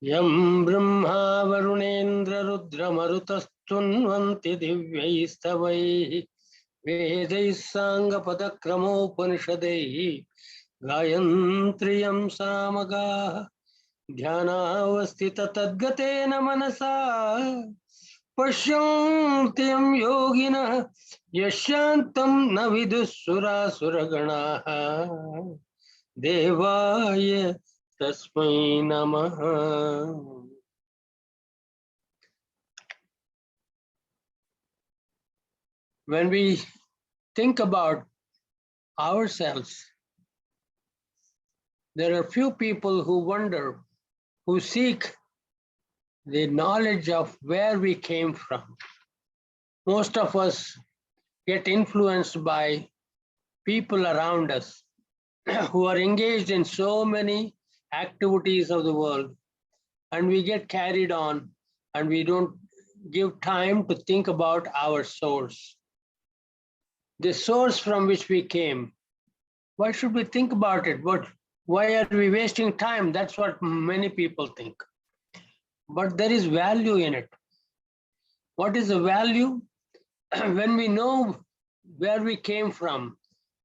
यं ब्रह्मा वरुणेन्द्र रुद्रमरुतस्तुन्वन्ति दिव्यैस्तवैः वेदैः साङ्गपदक्रमोपनिषदैः गायन्त्र्यं सामगाः ध्यानावस्थिततद्गतेन मनसा पश्यन्ति यं योगिनः यशान्तं न विदुःसुरासुरगणाः देवाय तस्मै नमः. When we think about ourselves, there are few people who wonder, who seek the knowledge of where we came from. Most of us get influenced by people around us who are engaged in so many activities of the world, and we get carried on and we don't give time to think about our source. The source from which we came. Why should we think about it? Why are we wasting time? That's what many people think. But there is value in it. What is the value? When we know where we came from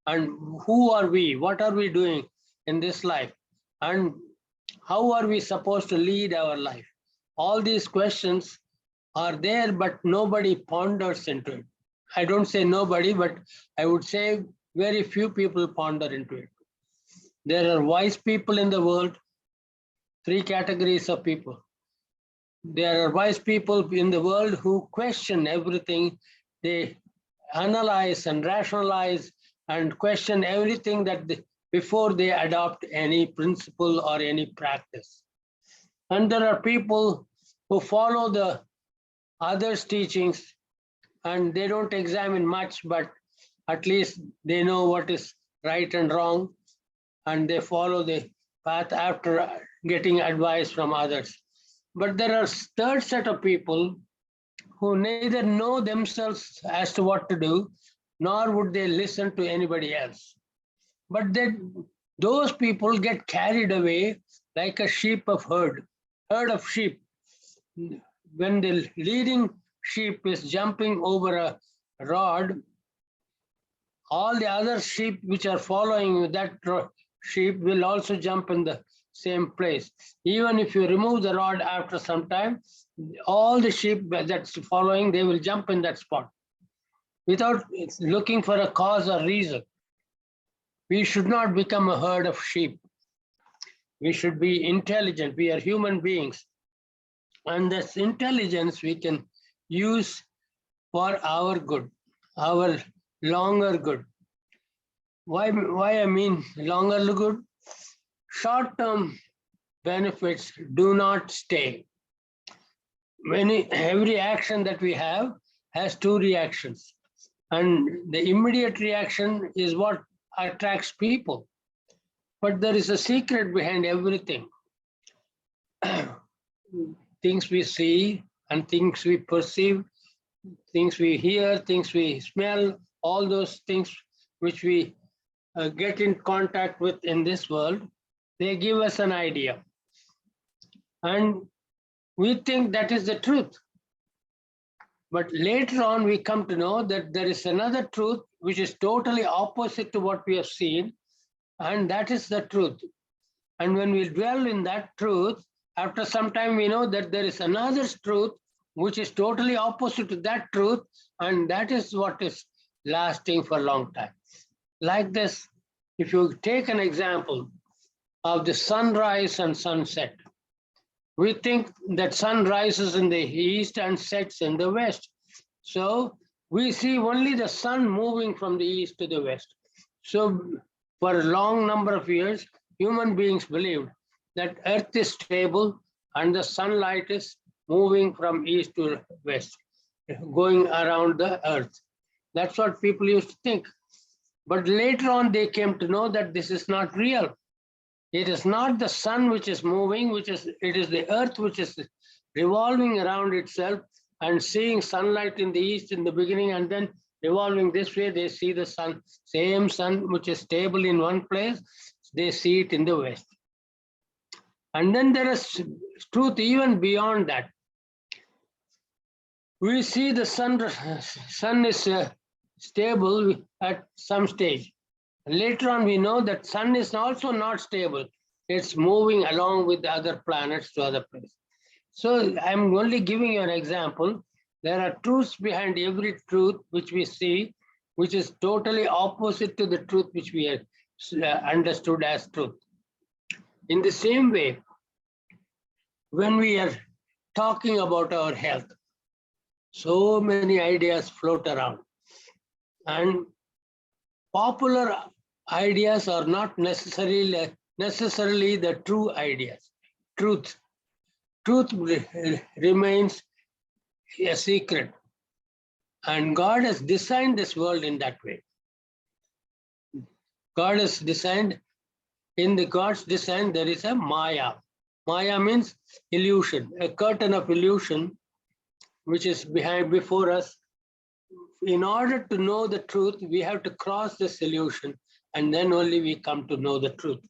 and who are we, what are we doing in this life, and how are we supposed to lead our life? All these questions are there, but nobody ponders into it. I don't say nobody, but I would say very few people ponder into it. There are wise people in the world, three categories of people. There are wise people in the world who question everything. They analyze and rationalize and question everything before they adopt any principle or any practice. And there are people who follow the others' teachings and they don't examine much, but at least they know what is right and wrong, and they follow the path after getting advice from others. But there are third set of people who neither know themselves as to what to do, nor would they listen to anybody else. But those people get carried away like a herd of sheep. When the leading sheep is jumping over a rod, all the other sheep which are following that sheep will also jump in the same place. Even if you remove the rod after some time, all the sheep that's following, they will jump in that spot without looking for a cause or reason. We should not become a herd of sheep. We should be intelligent. We are human beings. And this intelligence we can use for our good, our longer good. Why I mean longer good? Short-term benefits do not stay. Every action that we have has two reactions. And the immediate reaction is what attracts people. But there is a secret behind everything. Things we see and things we perceive, things we hear, things we smell, all those things which we get in contact with in this world, they give us an idea. And we think that is the truth. But later on, we come to know that there is another truth which is totally opposite to what we have seen, and that is the truth. And when we dwell in that truth, after some time, we know that there is another truth which is totally opposite to that truth, and that is what is lasting for a long time. Like this, if you take an example of the sunrise and sunset, we think that sun rises in the east and sets in the west. So we see only the sun moving from the east to the west. So for a long number of years, human beings believed that earth is stable and the sunlight is moving from east to west, going around the earth. That's what people used to think. But later on, they came to know that this is not real. It is not the sun which is moving, it is the earth which is revolving around itself and seeing sunlight in the east in the beginning, and then revolving this way, they see the sun, same sun which is stable in one place, they see it in the west. And then there is truth even beyond that. We see the sun is stable at some stage. Later on, we know that sun is also not stable. It's moving along with the other planets to other places. So I'm only giving you an example. There are truths behind every truth which we see, which is totally opposite to the truth which we have understood as truth. In the same way, when we are talking about our health, so many ideas float around. And popular ideas are not necessarily the true ideas. Truth remains a secret. And God has designed this world in that way. God has designed, in the God's design, there is a Maya. Maya means illusion, a curtain of illusion, which is before us. In order to know the truth, we have to cross this illusion, and then only we come to know the truth.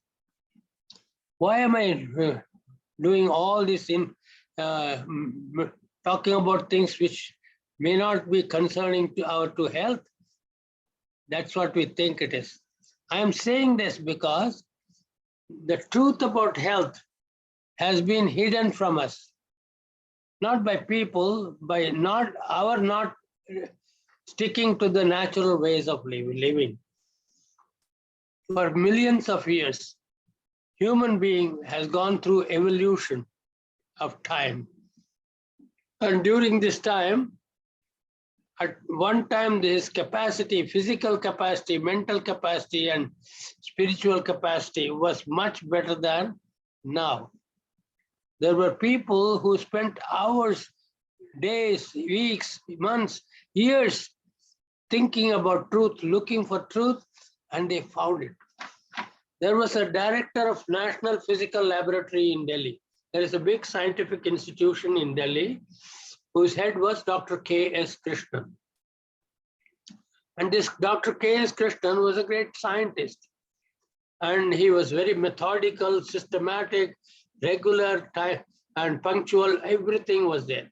Why am I doing all this in talking about things which may not be concerning to our health? That's what we think it is. I am saying this because the truth about health has been hidden from us, not by people, by not sticking to the natural ways of living. For millions of years, human being has gone through evolution of time. And during this time, at one time, this capacity, physical capacity, mental capacity, and spiritual capacity was much better than now. There were people who spent hours, days, weeks, months, years thinking about truth, looking for truth, and they found it. There was a director of National Physical Laboratory in Delhi. There is a big scientific institution in Delhi whose head was Dr. K.S. Krishnan. And this Dr. K.S. Krishnan was a great scientist. And he was very methodical, systematic, regular, and punctual. Everything was there.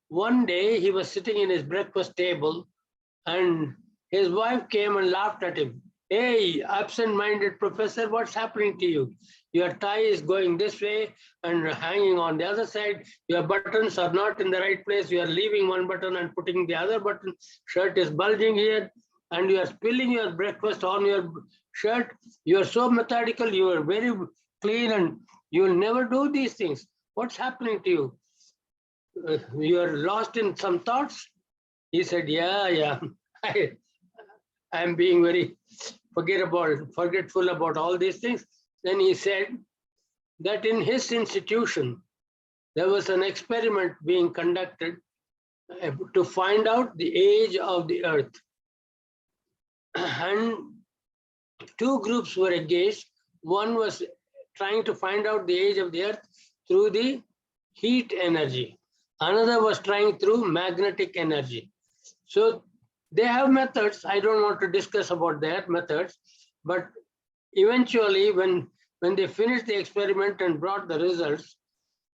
One day he was sitting in his breakfast table and his wife came and laughed at him. Hey, absent-minded professor, what's happening to you? Your tie is going this way and hanging on the other side. Your buttons are not in the right place. You are leaving one button and putting the other button. Shirt is bulging here and you are spilling your breakfast on your shirt. You are so methodical. You are very clean and you will never do these things. What's happening to you? You are lost in some thoughts? He said, yeah. I'm being very forgetful about all these things. Then he said that in his institution, there was an experiment being conducted to find out the age of the earth. And two groups were engaged. One was trying to find out the age of the earth through the heat energy. Another was trying through magnetic energy. So they have methods. I don't want to discuss about their methods, but eventually when they finished the experiment and brought the results,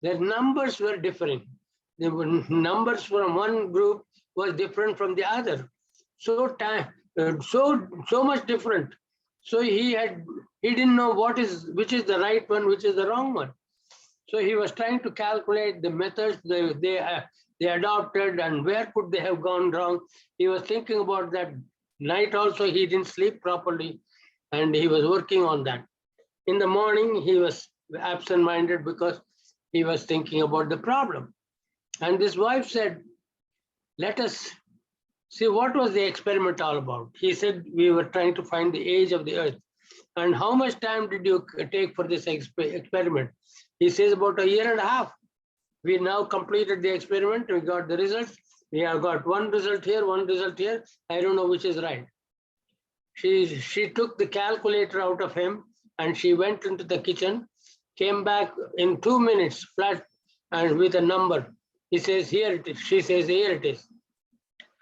their numbers were different. The numbers from one group was different from the other. So much different. So he didn't know which is the right one, which is the wrong one. So he was trying to calculate the methods they adopted and where could they have gone wrong. He was thinking about that. Night also he didn't sleep properly and he was working on that. In the morning he was absent-minded because he was thinking about the problem. And his wife said, let us see what was the experiment all about. He said, we were trying to find the age of the earth. And how much time did you take for this experiment? He says about 1.5 years. We now completed the experiment. We got the results. We have got one result here, one result here. I don't know which is right. She took the calculator out of him and she went into the kitchen, came back in 2 minutes flat and with a number. He says, here it is. She says, here it is.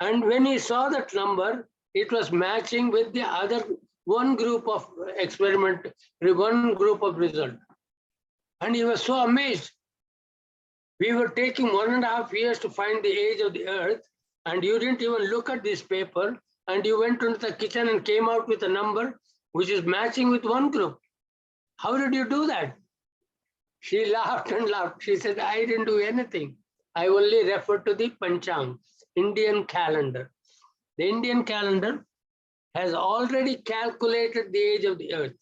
And when he saw that number, it was matching with the other one group of experiment, one group of result. And he was so amazed. We were taking 1.5 years to find the age of the earth, and you didn't even look at this paper, and you went into the kitchen and came out with a number which is matching with one group. How did you do that? She laughed and laughed. She said, I didn't do anything. I only referred to the Panchang, Indian calendar. The Indian calendar has already calculated the age of the earth,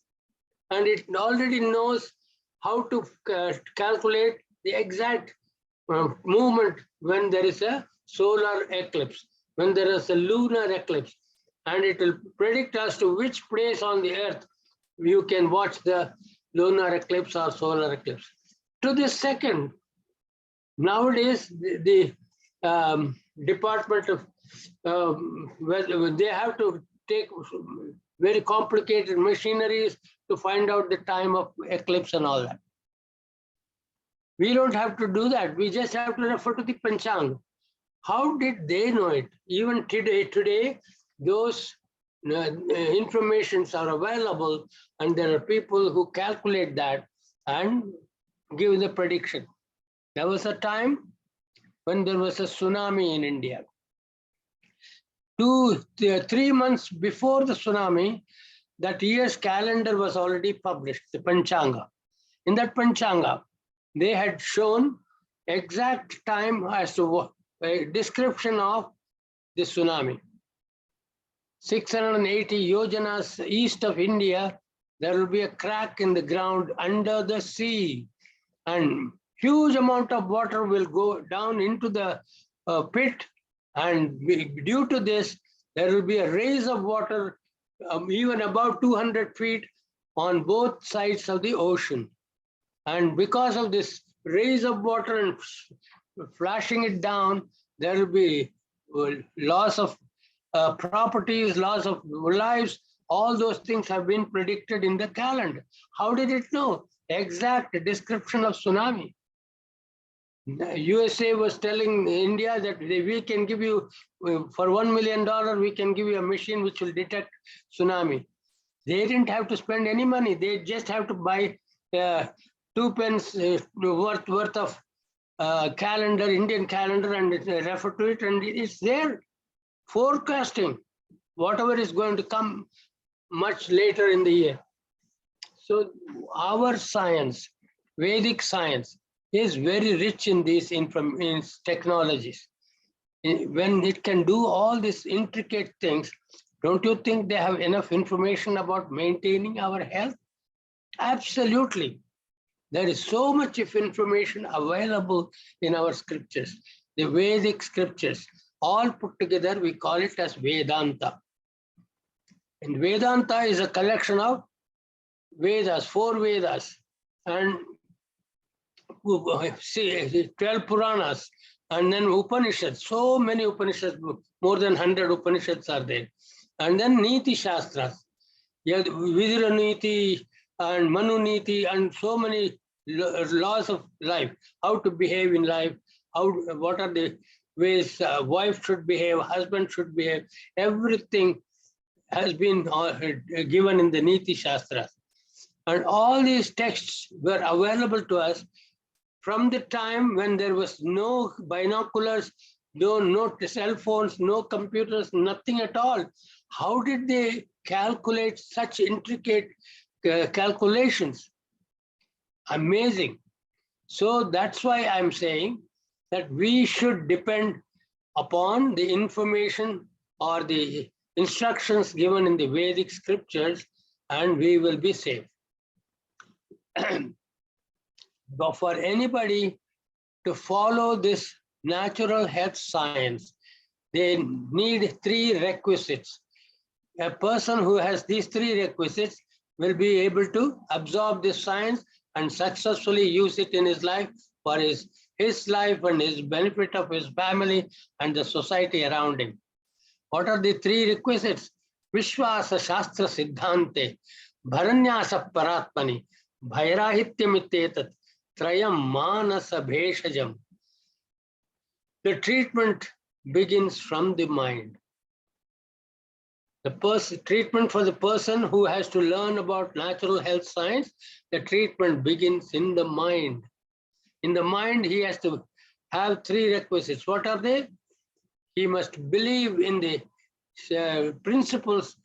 and it already knows how to calculate the exact movement when there is a solar eclipse, when there is a lunar eclipse, and it will predict as to which place on the earth you can watch the lunar eclipse or solar eclipse. To this second, nowadays the Department of they have to take very complicated machineries to find out the time of eclipse and all that. We don't have to do that. We just have to refer to the Panchang. How did they know it? Even today, those informations are available, and there are people who calculate that and give the prediction. There was a time when there was a tsunami in India. 3 months before the tsunami, that year's calendar was already published, the Panchanga. In that Panchanga, they had shown exact time as to a description of the tsunami. 680 yojanas east of India, there will be a crack in the ground under the sea, and huge amount of water will go down into the pit, and due to this, there will be a raise of water even about 200 feet on both sides of the ocean. And because of this raise of water and flashing it down, there will be loss of properties, loss of lives. All those things have been predicted in the calendar. How did it know? Exact description of tsunami. The USA was telling India that we can give you, for $1 million, we can give you a machine which will detect tsunami. They didn't have to spend any money. They just have to buy 2 pence worth of calendar, Indian calendar, and refer to it, and it's there forecasting whatever is going to come much later in the year. So our science, Vedic science, is very rich in these technologies. When it can do all these intricate things, don't you think they have enough information about maintaining our health? Absolutely. There is so much of information available in our scriptures, the Vedic scriptures, all put together, we call it as Vedanta. And Vedanta is a collection of Vedas, 4 Vedas, and 12 Puranas, and then Upanishads, so many Upanishads, more than 100 Upanishads are there. And then Niti Shastras, Vidura Niti and Manu Niti, and so many laws of life, how to behave in life, what are the ways wife should behave, husband should behave, everything has been given in the Niti Shastras. And all these texts were available to us from the time when there was no binoculars, no cell phones, no computers, nothing at all. How did they calculate such intricate calculations? Amazing. So that's why I'm saying that we should depend upon the information or the instructions given in the Vedic scriptures, and we will be safe. But for anybody to follow this natural health science, they need 3 requisites. A person who has these 3 requisites will be able to absorb this science and successfully use it in his life for his life and his benefit of his family and the society around him. What are the 3 requisites? Vishwasa Shastra Siddhante, Bharanyasa Paratmani, Bhairahityamitetat, Trayam Manasa Bheshajam. The treatment begins from the mind. The treatment for the person who has to learn about natural health science, the treatment begins in the mind. In the mind, he has to have three requisites. What are they? He must believe in the principles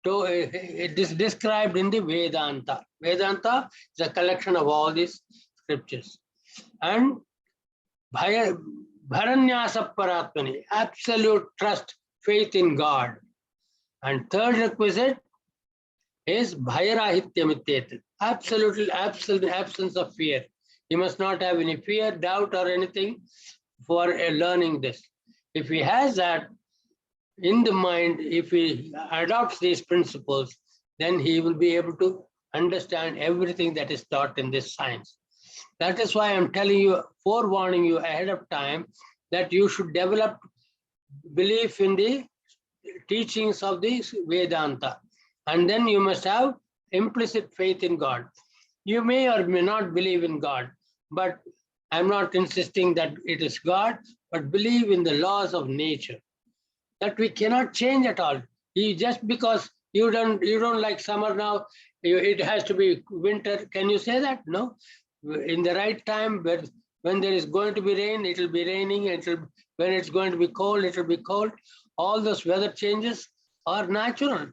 it is described in the Vedanta. Vedanta is a collection of all these scriptures. And Bharanyasa Paratmani, absolute trust, faith in God. And third requisite is Bhairahitya, absolutely absence of fear. He must not have any fear, doubt, or anything for learning this. If he has that in the mind, if he adopts these principles, then he will be able to understand everything that is taught in this science. That is why I'm telling you, forewarning you ahead of time, that you should develop belief in the teachings of the Vedanta. And then you must have implicit faith in God. You may or may not believe in God, but I'm not insisting that it is God, but believe in the laws of nature that we cannot change at all. Just because you don't like summer now, it has to be winter. Can you say that? No. In the right time, when there is going to be rain, it will be raining. When it's going to be cold, it will be cold. All those weather changes are natural.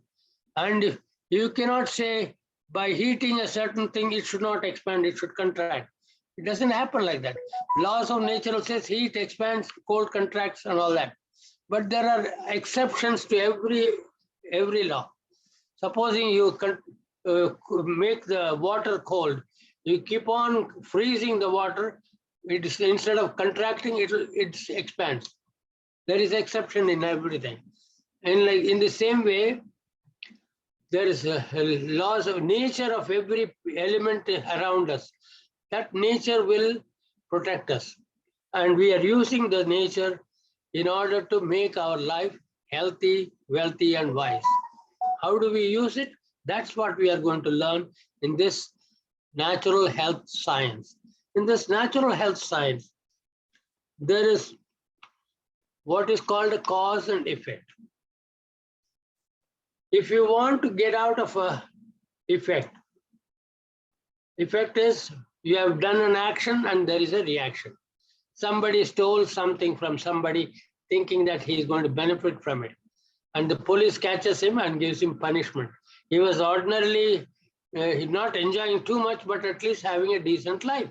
And you cannot say by heating a certain thing, it should not expand, it should contract. It doesn't happen like that. Laws of nature says heat expands, cold contracts, and all that. But there are exceptions to every law. Supposing you make the water cold, you keep on freezing the water, instead of contracting, it expands. There is exception in everything. And like in the same way, there is laws of nature of every element around us. That nature will protect us. And we are using the nature in order to make our life healthy, wealthy, and wise. How do we use it? That's what we are going to learn in this natural health science. In this natural health science, there is what is called a cause and effect. If you want to get out of a effect is you have done an action and there is a reaction. Somebody stole something from somebody thinking that he is going to benefit from it. And the police catches him and gives him punishment. He was ordinarily not enjoying too much, but at least having a decent life.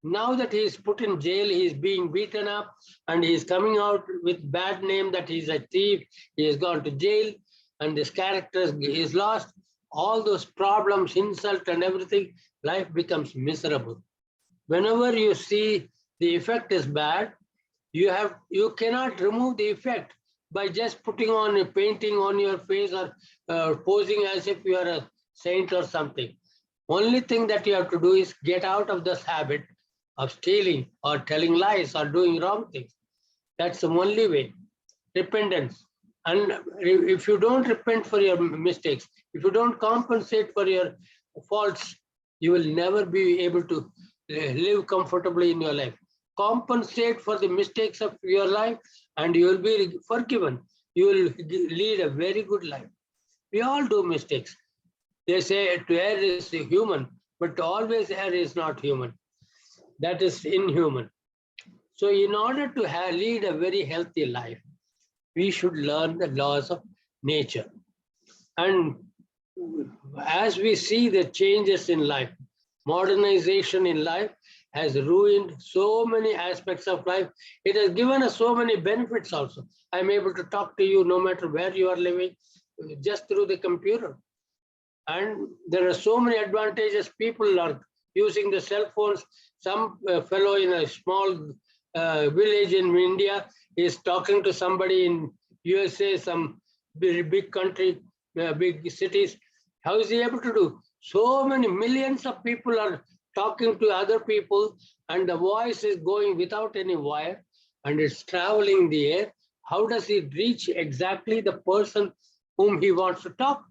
Now that he is put in jail, he is being beaten up and he is coming out with bad name that he is a thief, he has gone to jail and this character is lost. All those problems, insult and everything, life becomes miserable. Whenever you see the effect is bad, you cannot remove the effect by just putting on a painting on your face or posing as if you are a saint or something. Only thing that you have to do is get out of this habit of stealing or telling lies or doing wrong things. That's the only way. Repentance. And if you don't repent for your mistakes, if you don't compensate for your faults, you will never be able to live comfortably in your life. Compensate for the mistakes of your life and you will be forgiven. You will lead a very good life. We all do mistakes. They say to err is human, but to always err is not human. That is inhuman. So in order to lead a very healthy life, we should learn the laws of nature. And as we see the changes in life, modernization in life has ruined so many aspects of life. It has given us so many benefits also. I'm able to talk to you no matter where you are living, just through the computer. And there are so many advantages. People are using the cell phones. Some fellow in a small village in India is talking to somebody in USA, some big country, big cities. How is he able to do? So many millions of people are talking to other people and the voice is going without any wire and it's traveling the air. How does he reach exactly the person whom he wants to talk?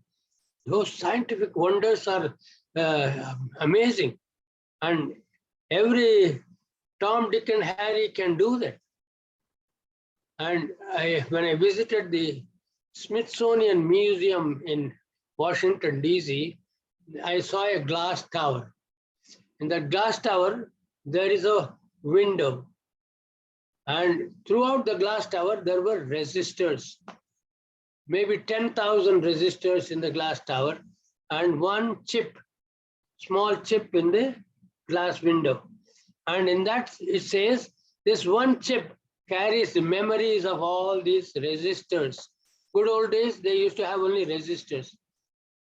Those scientific wonders are amazing. And every Tom, Dick, and Harry can do that. And when I visited the Smithsonian Museum in Washington, D.C., I saw a glass tower. In that glass tower, there is a window. And throughout the glass tower, there were resistors, maybe 10,000 resistors in the glass tower, and one chip, small chip in the glass window. And in that, it says, this one chip carries the memories of all these resistors. Good old days, they used to have only resistors.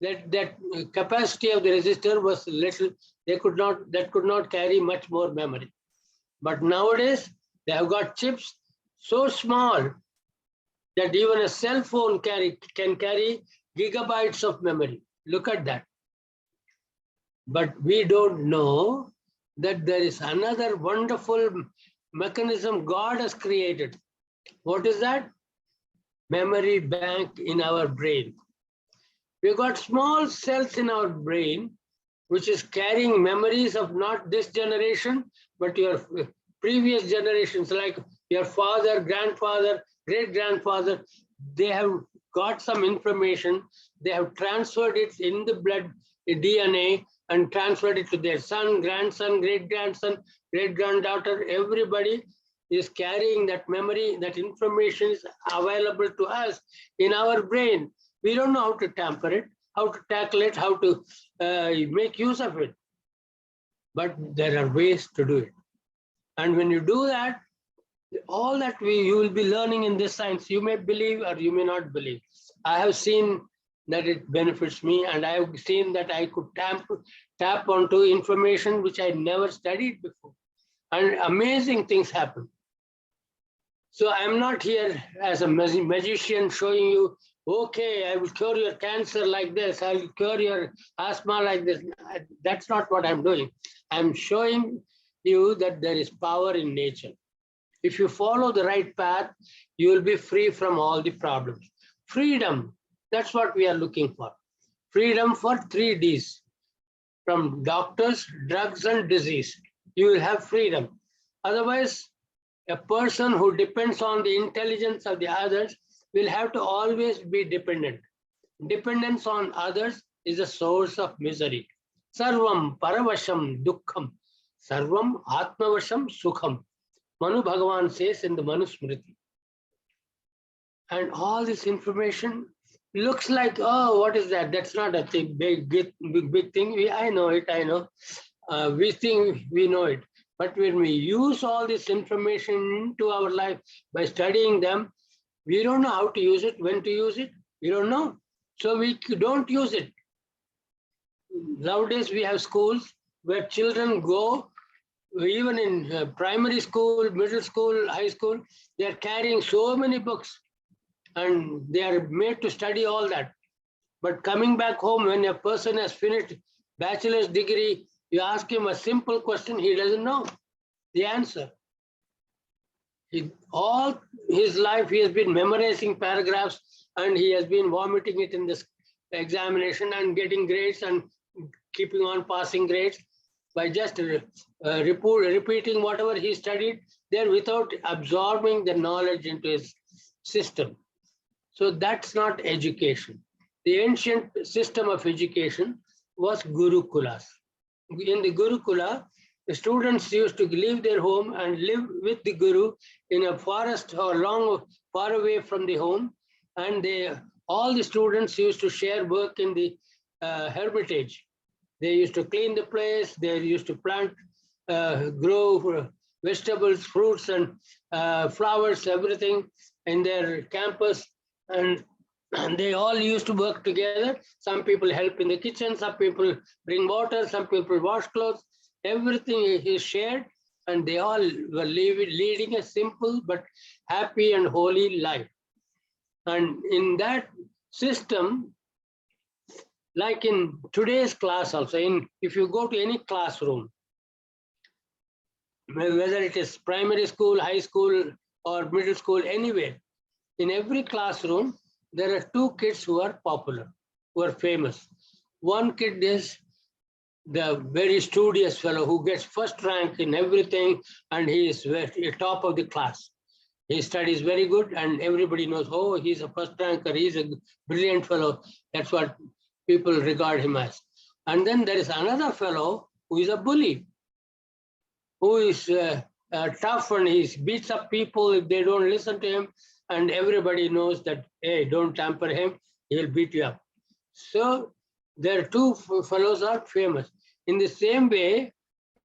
That capacity of the resistor was little, that could not carry much more memory. But nowadays, they have got chips so small that even a cell phone can carry gigabytes of memory. Look at that. But we don't know that there is another wonderful mechanism God has created. What is that? Memory bank in our brain. We've got small cells in our brain, which is carrying memories of not this generation, but your previous generations, like your father, grandfather, great-grandfather. They have got some information, they have transferred it in the blood DNA and transferred it to their son, grandson, great-grandson, great-granddaughter. Everybody is carrying that memory, that information is available to us in our brain. We don't know how to tamper it, how to tackle it, how to make use of it. But there are ways to do it. And when you do that, all that you will be learning in this science, you may believe or you may not believe. I have seen that it benefits me, and I have seen that I could tap onto information which I never studied before. And amazing things happen. So I'm not here as a magician showing you, okay, I will cure your cancer like this, I will cure your asthma like this. That's not what I'm doing. I'm showing you that there is power in nature. If you follow the right path, you will be free from all the problems. Freedom, that's what we are looking for. Freedom for 3 Ds. From doctors, drugs, and disease. You will have freedom. Otherwise, a person who depends on the intelligence of the others will have to always be dependent. Dependence on others is a source of misery. Sarvam paravasham dukkham. Sarvam atmavasham sukham. Manu Bhagavan says in the Manu Smriti. And all this information looks like, oh, what is that? That's not a thing, big thing. I know it, I know. We think we know it. But when we use all this information into our life by studying them, we don't know how to use it, when to use it. We don't know. So we don't use it. Nowadays, we have schools where children go, even in primary school, middle school, high school, they are carrying so many books and they are made to study all that. But coming back home, when a person has finished bachelor's degree, you ask him a simple question, he doesn't know the answer. All his life, he has been memorizing paragraphs and he has been vomiting it in this examination and getting grades and keeping on passing grades by just repeating whatever he studied there without absorbing the knowledge into his system. So that's not education. The ancient system of education was Gurukulas. In the Gurukula, the students used to leave their home and live with the Guru in a forest or far away from the home. And all the students used to share work in the hermitage. They used to clean the place, they used to plant, grow vegetables, fruits, and flowers, everything in their campus. And they all used to work together. Some people help in the kitchen, some people bring water, some people wash clothes. Everything is shared, and they all were leading a simple but happy and holy life. And in that system, like in today's class also, if you go to any classroom, whether it is primary school, high school, or middle school, anywhere, in every classroom, there are 2 kids who are popular, who are famous. One kid is the very studious fellow who gets first rank in everything, and he is top of the class. He studies very good and everybody knows, oh, he's a first ranker, he's a brilliant fellow. That's what people regard him as. And then there is another fellow who is a bully, who is tough, and he beats up people if they don't listen to him. And everybody knows that, hey, don't tamper him, he'll beat you up. So there are two fellows are famous. In the same way,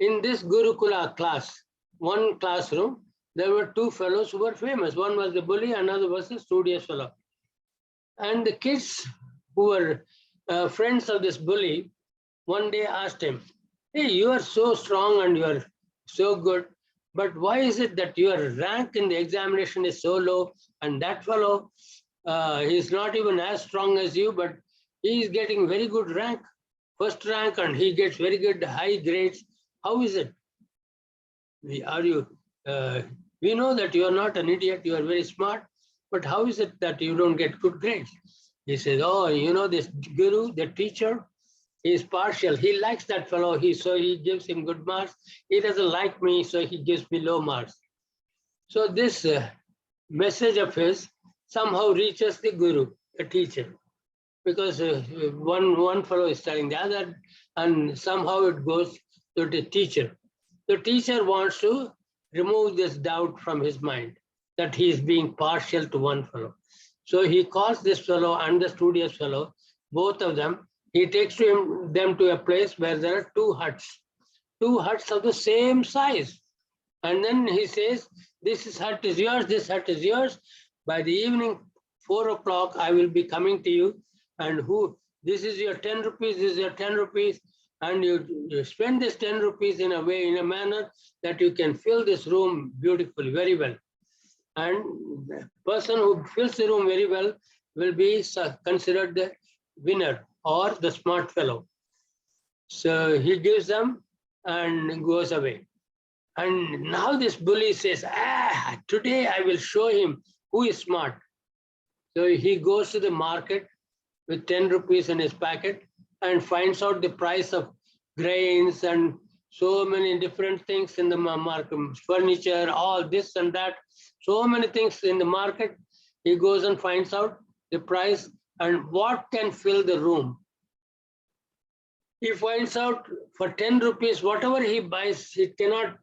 in this Gurukula class, one classroom, there were two fellows who were famous. One was the bully, another was the studious fellow. And the kids who were friends of this bully, one day asked him, hey, you are so strong and you are so good, but why is it that your rank in the examination is so low, and that fellow, he's not even as strong as you, but he is getting very good rank, first rank, and he gets very good high grades. How is it? Are you, we know that you are not an idiot, you are very smart, but how is it that you don't get good grades? He says, oh, you know, this guru, the teacher, he is partial. He likes that fellow, so he gives him good marks. He doesn't like me, so he gives me low marks. So this message of his somehow reaches the guru, the teacher, because one fellow is telling the other, and somehow it goes to the teacher. The teacher wants to remove this doubt from his mind that he is being partial to one fellow. So he calls this fellow and the studious fellow, both of them. He takes them to a place where there are two huts of the same size. And then he says, this hut is yours, this hut is yours. By the evening, 4 o'clock, I will be coming to you. And this is your 10 rupees, this is your 10 rupees. And you spend this 10 rupees in a manner that you can fill this room beautifully, very well. And the person who fills the room very well will be considered the winner or the smart fellow. So he gives them and goes away. And now this bully says, today I will show him who is smart. So he goes to the market with 10 rupees in his packet and finds out the price of grains and so many different things in the market, furniture, all this and that, so many things in the market. He goes and finds out the price and what can fill the room. He finds out for 10 rupees, whatever he buys, it cannot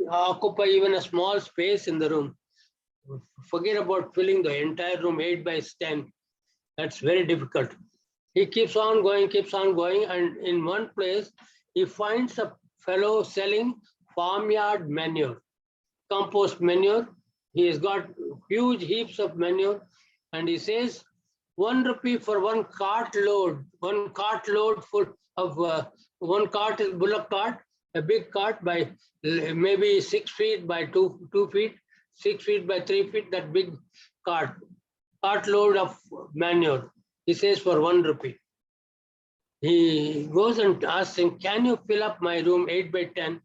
occupy even a small space in the room. Forget about filling the entire room 8 by 10. That's very difficult. He keeps on going, and in one place, he finds a fellow selling farmyard manure, compost manure. He has got huge heaps of manure, and he says, 1 rupee for one cart load full of, one cart is bullock cart, a big cart by maybe 6 feet by 2 feet, 6 feet by 3 feet, that big cartload of manure. He says for 1 rupee. He goes and asks him, can you fill up my room 8 by 10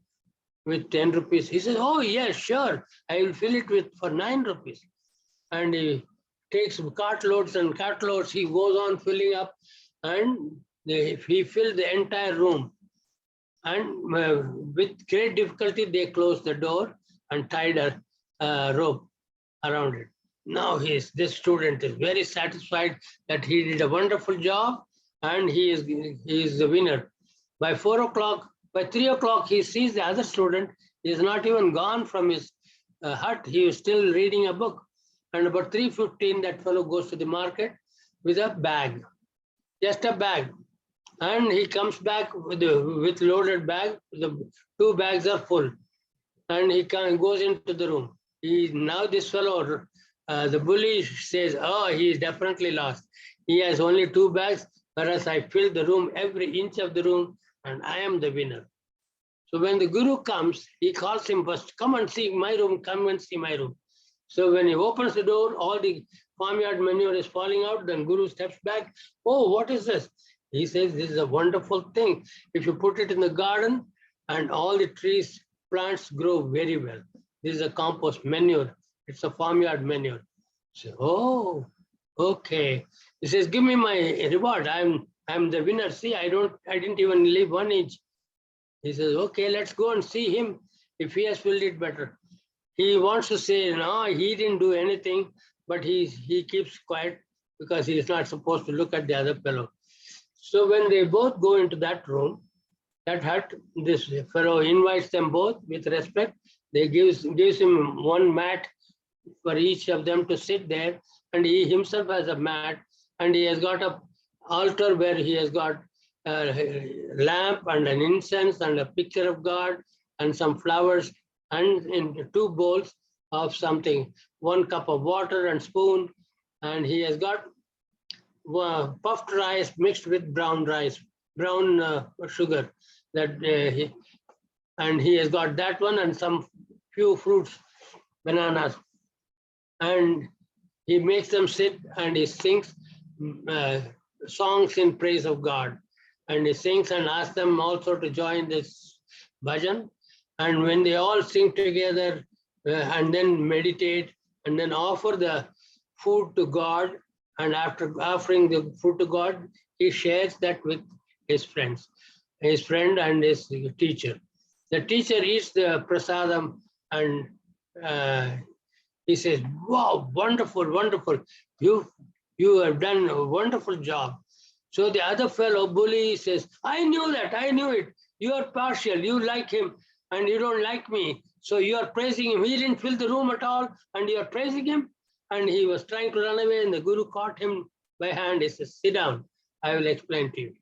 with 10 rupees? He says, oh yes, sure. I will fill it for 9 rupees. And he takes cartloads and cartloads. He goes on filling up, and he filled the entire room. And with great difficulty, they closed the door and tied a rope around it. Now this student is very satisfied that he did a wonderful job, and he is the winner. By 4 o'clock, by 3 o'clock, he sees the other student. He is not even gone from his hut. He is still reading a book. And about 3:15, that fellow goes to the market with a bag, just a bag. And he comes back with loaded bag. The 2 bags are full. And he goes into the room. Now this fellow, the bully says, oh, he is definitely lost. He has only 2 bags, whereas I filled the room, every inch of the room, and I am the winner. So when the guru comes, he calls him first, come and see my room, come and see my room. So when he opens the door, all the farmyard manure is falling out, then guru steps back. Oh, what is this? He says, this is a wonderful thing. If you put it in the garden, and all the trees, plants grow very well. This is a compost manure. It's a farmyard manure. So, oh, okay. He says, give me my reward. I'm the winner. See, I didn't even leave 1 inch. He says, okay, let's go and see him if he has filled it better. he wants to say, no, he didn't do anything, but he keeps quiet because he is not supposed to look at the other fellow. So when they both go into that room, that hut, this fellow invites them both with respect. They gives him one mat for each of them to sit there, and he himself has a mat, and he has got a altar where he has got a lamp and an incense and a picture of God and some flowers and in two bowls of something, 1 cup of water and spoon, and he has got puffed rice mixed with brown rice, brown sugar. That he has got that one and some few fruits, bananas, and he makes them sit and he sings uh, songs in praise of God, and he sings and asks them also to join this bhajan. And when they all sing together and then meditate and then offer the food to God, and after offering the food to God, he shares that with his friends, his friend and his teacher. The teacher eats the prasadam and he says, wow, wonderful, wonderful. You have done a wonderful job. So the other fellow, bully, says, I knew that, I knew it. You are partial, you like him and you don't like me. So you are praising him. He didn't fill the room at all and you are praising him. And he was trying to run away and the Guru caught him by hand. He says, sit down, I will explain to you.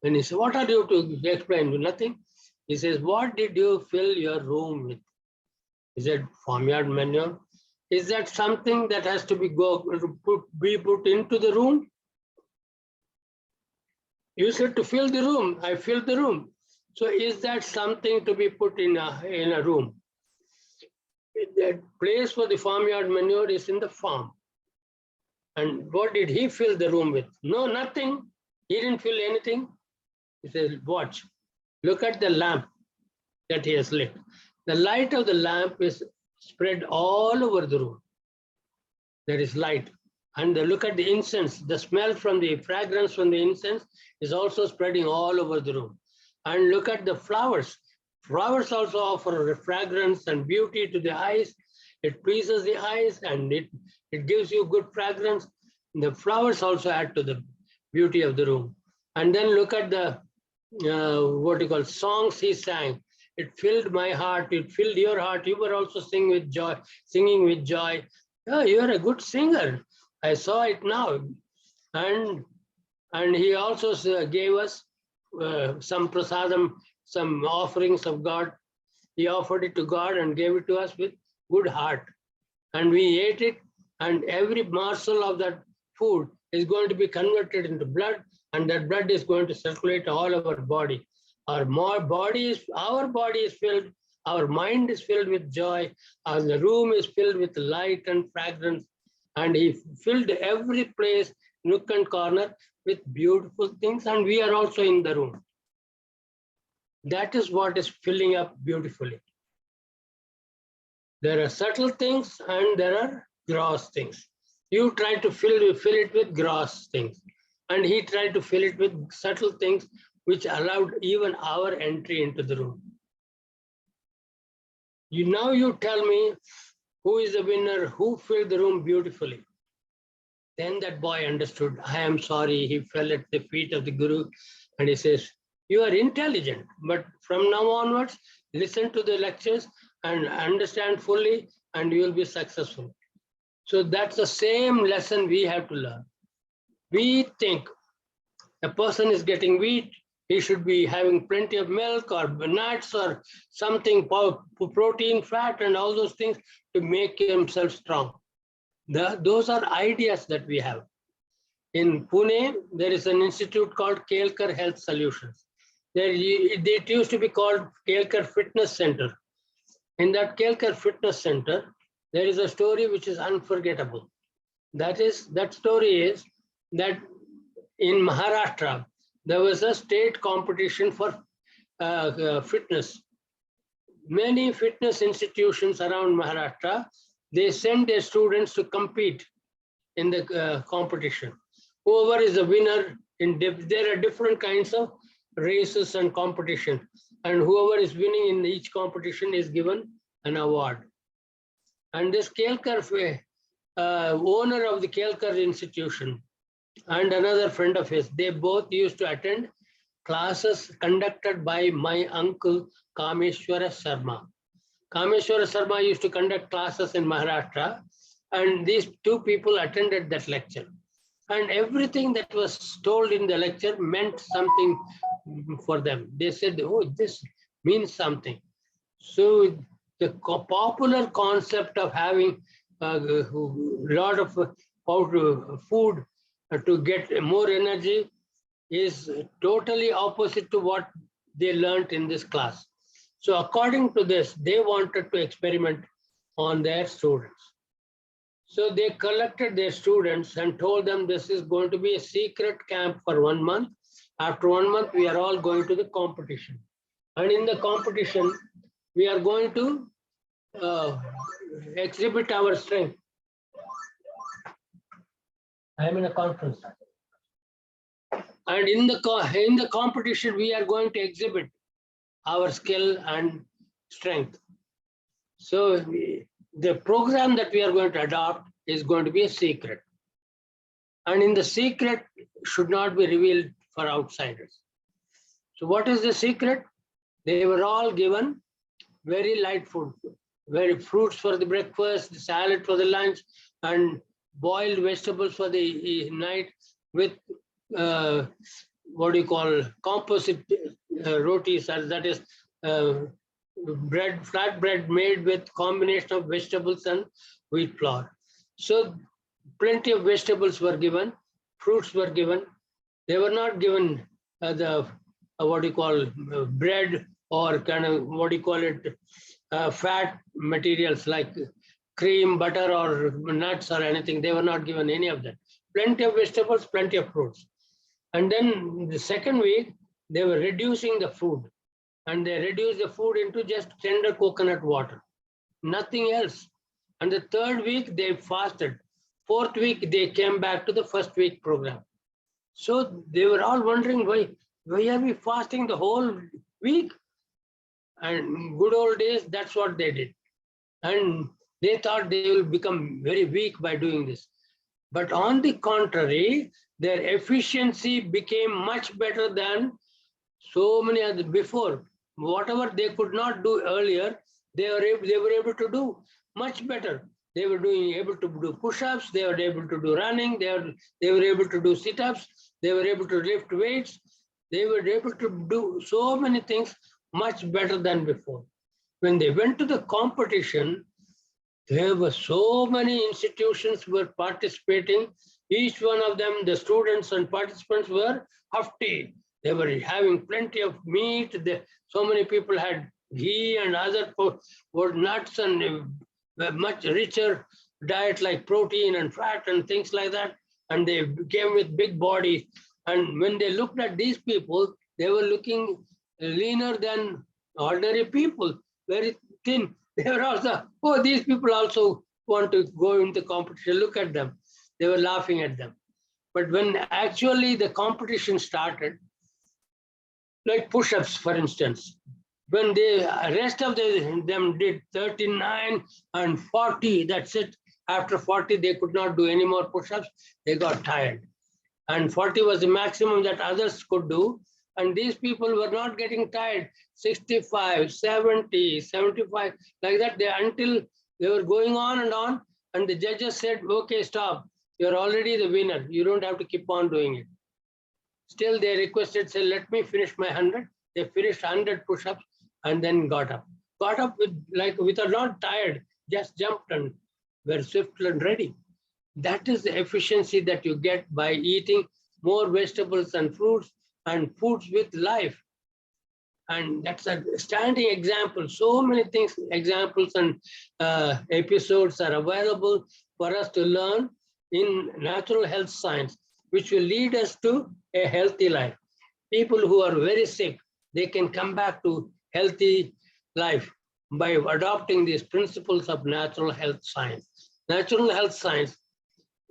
And he said, what are you to explain? Nothing. He says, what did you fill your room with? He said, farmyard manure. Is that something that has to be put into the room? You said to fill the room. I filled the room. So is that something to be put in a room? That place for the farmyard manure is in the farm. And what did he fill the room with? No, nothing. He didn't fill anything. He said, watch. Look at the lamp that he has lit. The light of the lamp is spread all over the room. There is light. And look at the incense. The smell from the fragrance from the incense is also spreading all over the room. And look at the flowers. Flowers also offer fragrance and beauty to the eyes. It pleases the eyes and it gives you good fragrance. The flowers also add to the beauty of the room. And then look at the what you call songs he sang. It filled my heart. It filled your heart. You were also singing with joy. Singing with joy. Oh, you are a good singer. I saw it now. And he also gave us some prasadam, some offerings of God. He offered it to God and gave it to us with good heart. And we ate it, and every morsel of that food is going to be converted into blood, and that blood is going to circulate all over our body. Our body is filled, our mind is filled with joy, and the room is filled with light and fragrance. And he filled every place, nook and corner, with beautiful things, and we are also in the room. That is what is filling up beautifully. There are subtle things and there are gross things. You try to fill it with gross things, and he tried to fill it with subtle things which allowed even our entry into the room. Now you tell me who is the winner, who filled the room beautifully. Then that boy understood, I am sorry, he fell at the feet of the Guru, and he says, you are intelligent, but from now onwards, listen to the lectures and understand fully, and you will be successful. So that's the same lesson we have to learn. We think a person is getting weak, he should be having plenty of milk or nuts or something, protein, fat, and all those things to make himself strong. Those are ideas that we have. In Pune, there is an institute called Kelkar Health Solutions. It used to be called Kelkar Fitness Center. In that Kelkar Fitness Center, there is a story which is unforgettable. That story is that in Maharashtra, there was a state competition for fitness. Many fitness institutions around Maharashtra, they send their students to compete in the competition. Whoever is the winner, there are different kinds of races and competition, and whoever is winning in each competition is given an award. And this Kelkar, owner of the Kelkar institution, and another friend of his, they both used to attend classes conducted by my uncle Kameshwara Sharma. Kameshwara Sharma used to conduct classes in Maharashtra, and these two people attended that lecture. And everything that was told in the lecture meant something for them. They said, oh, this means something. So the popular concept of having a lot of food to get more energy is totally opposite to what they learned in this class. So according to this, they wanted to experiment on their students. So they collected their students and told them this is going to be a secret camp for 1 month. After 1 month, we are all going to the competition. And in the competition, we are going to exhibit our strength. I am in a conference. And in the competition, we are going to exhibit our skill and strength. So the program that we are going to adopt is going to be a secret. And in the secret should not be revealed for outsiders. So what is the secret? They were all given very light food, very fruits for the breakfast, salad for the lunch, and boiled vegetables for the night with what do you call composite rotis, that is bread, flat bread made with combination of vegetables and wheat flour. So plenty of vegetables were given, fruits were given. They were not given the what do you call bread or kind of what do you call it fat materials like cream, butter, or nuts or anything. They were not given any of that. Plenty of vegetables, plenty of fruits. And then the second week, they were reducing the food, and they reduced the food into just tender coconut water, nothing else. And the third week, they fasted. Fourth week, they came back to the first week program. So they were all wondering, why are we fasting the whole week? And good old days, that's what they did. And they thought they will become very weak by doing this. But on the contrary, their efficiency became much better than so many others before. Whatever they could not do earlier, they were able to do much better. They were able to do push-ups, they were able to do running, they were able to do sit-ups, they were able to lift weights, they were able to do so many things much better than before. When they went to the competition, there were so many institutions were participating. Each one of them, the students and participants were hefty. They were having plenty of meat. So many people had ghee and other nuts and much richer diet like protein and fat and things like that. And they came with big bodies. And when they looked at these people, they were looking leaner than ordinary people, very thin. They were also, oh, these people also want to go into competition. Look at them. They were laughing at them. But when actually the competition started, like push-ups, for instance, when the rest of them did 39 and 40, that's it. After 40, they could not do any more push-ups. They got tired. And 40 was the maximum that others could do. And these people were not getting tired. 65, 70, 75, like that, until they were going on, and the judges said, okay, stop. You're already the winner. You don't have to keep on doing it. Still, they requested, say, let me finish my 100. They finished 100 push-ups and then got up. Got up with not tired, just jumped and were swift and ready. That is the efficiency that you get by eating more vegetables and fruits and foods with life. And that's a standing example. So many things, examples and episodes are available for us to learn in natural health science, which will lead us to a healthy life. People who are very sick, they can come back to healthy life by adopting these principles of natural health science. Natural health science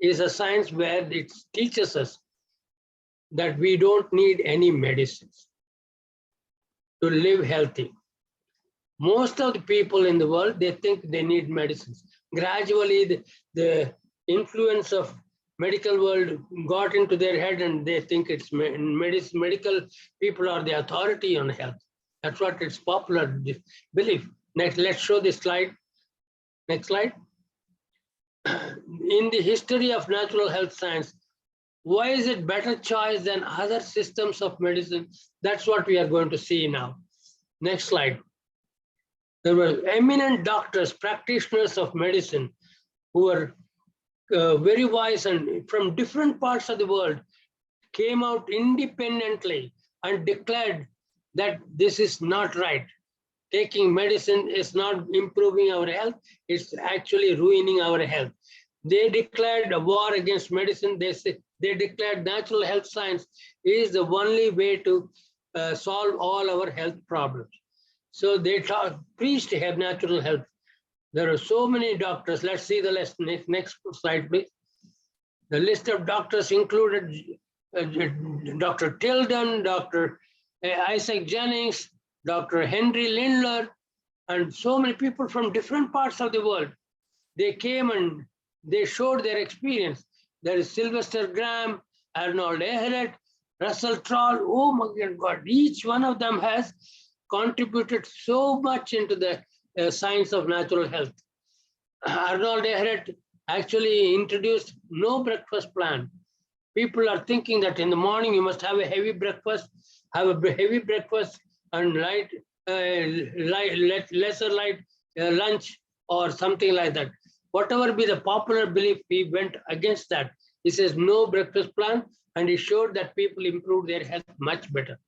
is a science where it teaches us that we don't need any medicines to live healthy. most of the people in the world, they think they need medicines. Gradually, the influence of medical world got into their head and they think it's medical people are the authority on health. That's what it's popular belief. Next, let's show this slide. Next slide. In the history of natural health science, why is it better choice than other systems of medicine? That's what we are going to see now. Next slide. There were eminent doctors, practitioners of medicine who were very wise and from different parts of the world came out independently and declared that this is not right. Taking medicine is not improving our health, it's actually ruining our health. They declared a war against medicine. They declared natural health science is the only way to solve all our health problems. So they preached to have natural health. There are so many doctors. Let's see the list. Next slide, please. The list of doctors included Dr. Tilden, Dr. Isaac Jennings, Dr. Henry Lindler, and so many people from different parts of the world. They came and they showed their experience. There is Sylvester Graham, Arnold Ehret, Russell Troll. Oh my God, each one of them has contributed so much into the science of natural health. Arnold Ehret actually introduced no breakfast plan. People are thinking that in the morning you must have a heavy breakfast, and lesser light lunch or something like that. Whatever be the popular belief, he went against that. He says no breakfast plan, and he showed that people improved their health much better.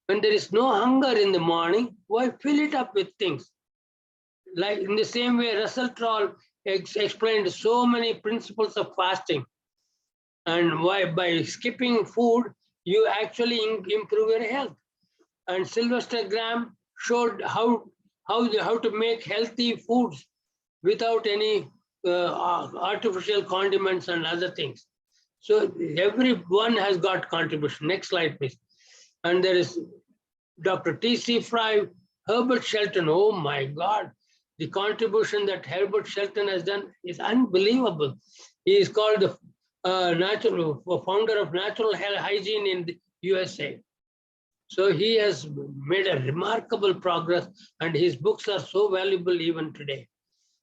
When there is no hunger in the morning, why fill it up with things? Like in the same way, Russell Troll explained so many principles of fasting and why by skipping food, you actually improve your health. And Sylvester Graham showed how to make healthy foods without any artificial condiments and other things. So everyone has got contribution. Next slide, please. And there is Dr. T.C. Fry, Herbert Shelton. Oh my God, the contribution that Herbert Shelton has done is unbelievable. He is called the founder of natural health hygiene in the USA. So he has made a remarkable progress, and his books are so valuable even today.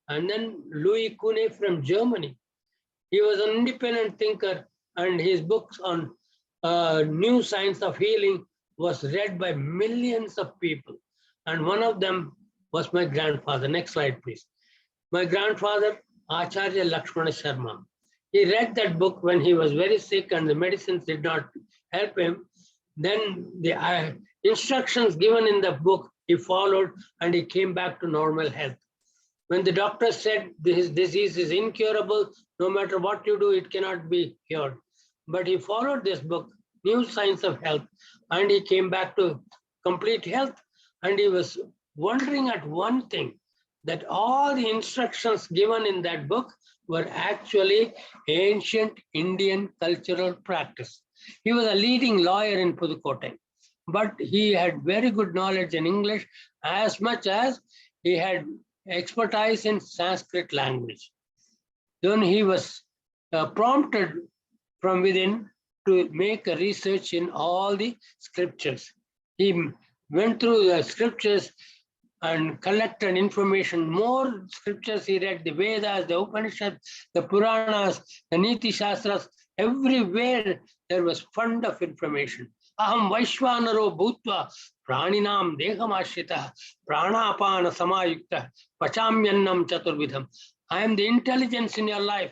And then Louis Kuhne from Germany. He was an independent thinker, and his books on new science of healing was read by millions of people. And one of them was my grandfather. Next slide, please. My grandfather, Acharya Lakshmana Sharma. He read that book when he was very sick and the medicines did not help him. Then the instructions given in the book, he followed and he came back to normal health. When the doctor said this disease is incurable, no matter what you do, it cannot be cured. But he followed this book, New Science of Health, and he came back to complete health. And he was wondering at one thing, that all the instructions given in that book were actually ancient Indian cultural practice. He was a leading lawyer in Pudukkottai, but he had very good knowledge in English as much as he had expertise in Sanskrit language. Then he was prompted from within to make a research in all the scriptures. He went through the scriptures and collected information. More scriptures he read, the Vedas, the Upanishads, the Puranas, the Niti Shastras, everywhere there was fund of information. Aham Vaishvanaro Bhutva Praninam Dehamashita Pranapana Samayukta Pachamyannam Chaturvidham. I am the intelligence in your life.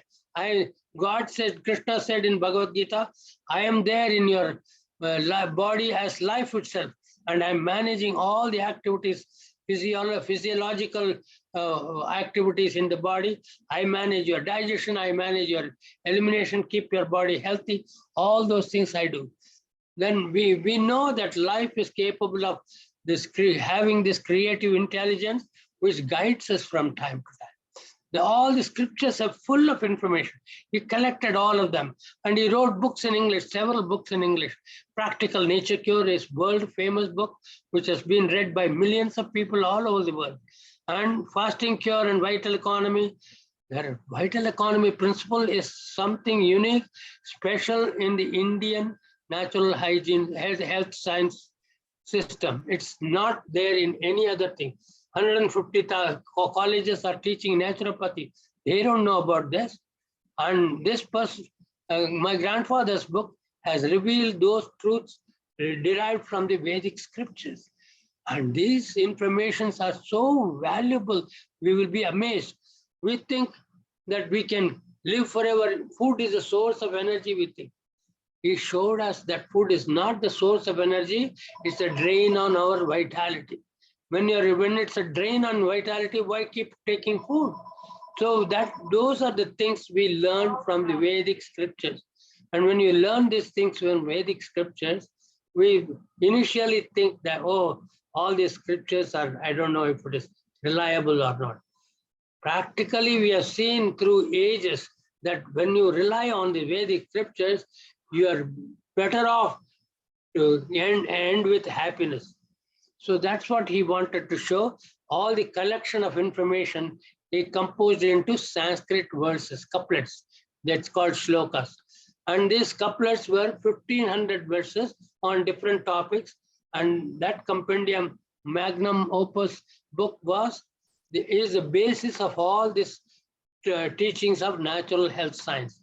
God said, Krishna said in Bhagavad Gita, I am there in your body as life itself, and I'm managing all the activities, physiological activities in the body. I manage your digestion, I manage your elimination, keep your body healthy. All those things I do. Then we know that life is capable of having this creative intelligence which guides us from time to time. All the scriptures are full of information. He collected all of them, and he wrote books in English, several books in English. Practical Nature Cure is world famous book, which has been read by millions of people all over the world. And Fasting Cure and Vital Economy. The vital economy principle is something unique, special in the Indian natural hygiene health science system. It's not there in any other thing. 150 colleges are teaching naturopathy. They don't know about this. And this person, my grandfather's book has revealed those truths derived from the Vedic scriptures. And these informations are so valuable, we will be amazed. We think that we can live forever. Food is a source of energy, we think. He showed us that food is not the source of energy, it's a drain on our vitality. When it's a drain on vitality, why keep taking food? So those are the things we learn from the Vedic scriptures. And when you learn these things from Vedic scriptures, we initially think that, oh, all these scriptures are, I don't know if it is reliable or not. Practically, we have seen through ages that when you rely on the Vedic scriptures, you are better off to end with happiness. So that's what he wanted to show. All the collection of information he composed into Sanskrit verses, couplets. That's called shlokas. And these couplets were 1500 verses on different topics. And that compendium, magnum opus book is the basis of all these teachings of natural health science.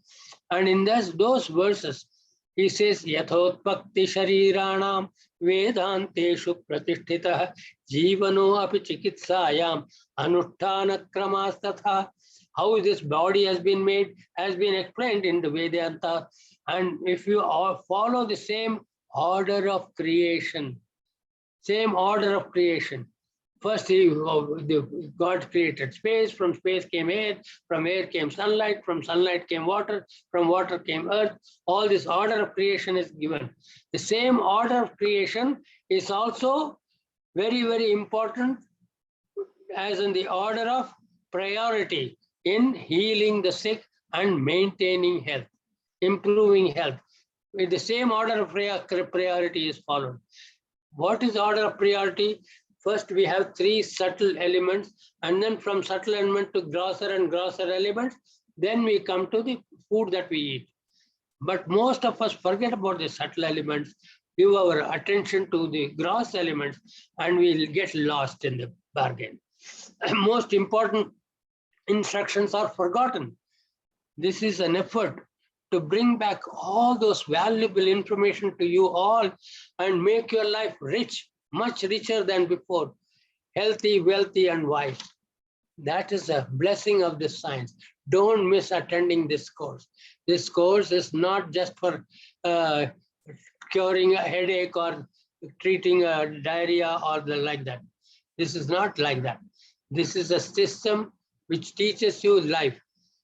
And in those verses, he says, Yathotpakti Shariranam Vedanteshu Pratishtitah Jivano Api Chikitsayam Anushtana Kramastatha. How this body has been made has been explained in the Vedanta. And if you follow the same order of creation, first, God created space, from space came air, from air came sunlight, from sunlight came water, from water came earth. All this order of creation is given. The same order of creation is also very, very important as in the order of priority in healing the sick and maintaining health, improving health. With the same order of priority is followed. What is order of priority? First, we have 3 subtle elements, and then from subtle element to grosser and grosser elements, then we come to the food that we eat. But most of us forget about the subtle elements, give our attention to the gross elements, and we'll get lost in the bargain. Most important instructions are forgotten. This is an effort to bring back all those valuable information to you all and make your life rich, much richer than before, healthy, wealthy, and wise. That is a blessing of this science. Don't miss attending this course. This course is not just for curing a headache or treating a diarrhea or like that. This is not like that. This is a system which teaches you life.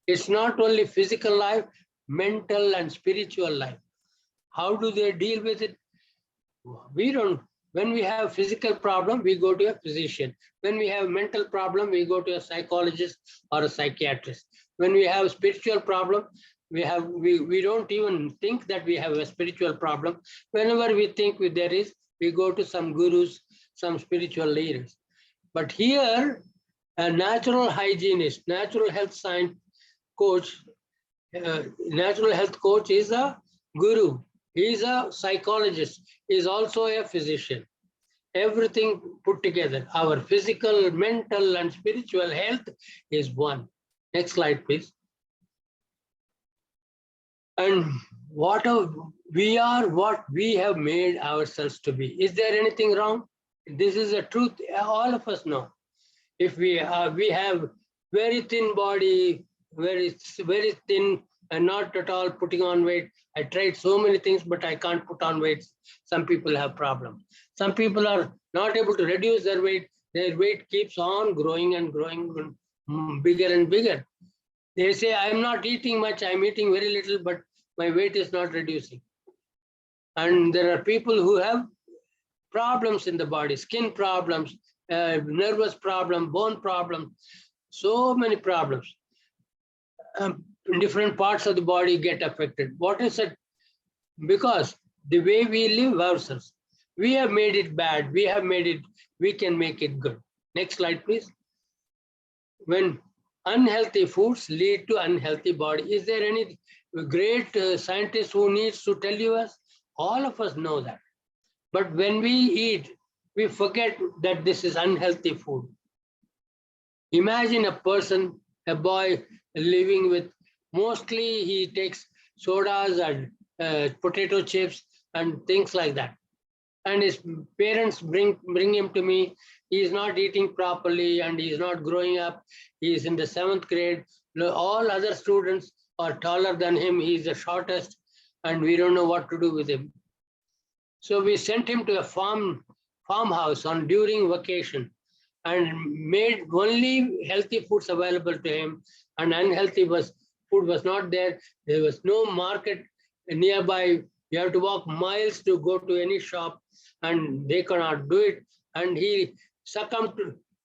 It's not only physical life, mental and spiritual life. How do they deal with it? We don't. When we have physical problem, we go to a physician. When we have mental problem, we go to a psychologist or a psychiatrist. When we have spiritual problem, we don't even think that we have a spiritual problem. Whenever we think there is, we go to some gurus, some spiritual leaders. But here, a natural hygienist, natural health science coach, natural health coach is a guru. He is a psychologist. He is also a physician. Everything put together. Our physical, mental, and spiritual health is one. Next slide, please. And we are what we have made ourselves to be. Is there anything wrong? This is a truth all of us know. If we have very thin body, very thin, and not at all putting on weight. I tried so many things, but I can't put on weight. Some people have problems. Some people are not able to reduce their weight. Their weight keeps on growing and growing, bigger and bigger. They say, I'm not eating much, I'm eating very little, but my weight is not reducing. And there are people who have problems in the body, skin problems, nervous problem, bone problem. So many problems. Different parts of the body get affected. What is it? Because the way we live ourselves, we have made it bad. We can make it good. Next slide, please. When unhealthy foods lead to unhealthy body, is there any great scientist who needs to tell you us? All of us know that. But when we eat, we forget that this is unhealthy food. Imagine a person, a boy living with, mostly he takes sodas and potato chips and things like that. And his parents bring him to me. He is not eating properly and he is not growing up. He is in the 7th grade. All other students are taller than him. He is the shortest and we don't know what to do with him. So we sent him to a farmhouse on during vacation and made only healthy foods available to him, and unhealthy food was not there. There was no market nearby. You have to walk miles to go to any shop, and they cannot do it. And he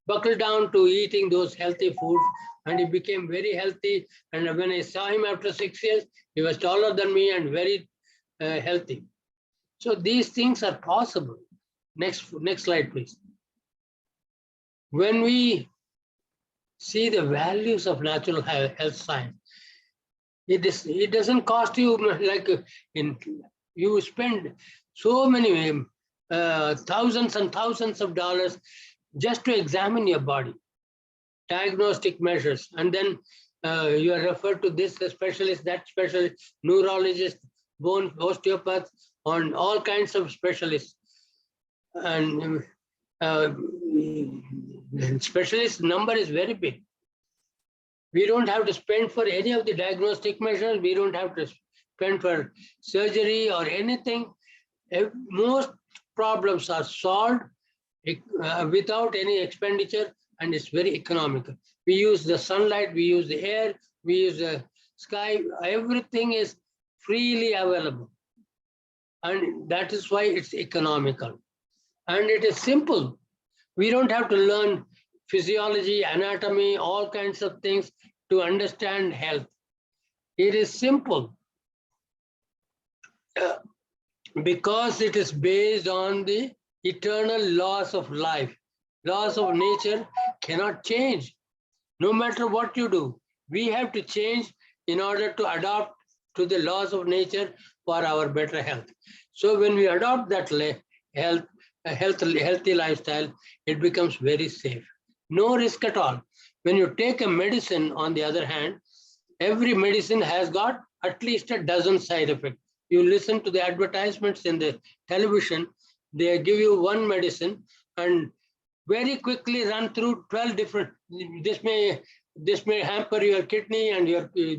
buckled down to eating those healthy foods, and he became very healthy. And when I saw him after 6 years, he was taller than me and very healthy. So these things are possible. Next slide, please. When we see the values of natural health science, it doesn't cost you like you spend so many thousands and thousands of dollars just to examine your body, diagnostic measures, and then you are referred to this specialist, that specialist, neurologist, bone osteopath, on all kinds of specialists. And specialist number is very big. We don't have to spend for any of the diagnostic measures. We don't have to spend for surgery or anything. Most problems are solved without any expenditure, and it's very economical. We use the sunlight, we use the air, we use the sky. Everything is freely available. And that is why it's economical. And it is simple. We don't have to learn physiology, anatomy, all kinds of things to understand health. It is simple because it is based on the eternal laws of life. Laws of nature cannot change. No matter what you do, we have to change in order to adapt to the laws of nature for our better health. So when we adopt that healthy lifestyle, it becomes very safe. No risk at all. When you take a medicine, on the other hand, every medicine has got at least a dozen side effects. You listen to the advertisements in the television, they give you one medicine and very quickly run through 12 different, this may hamper your kidney, and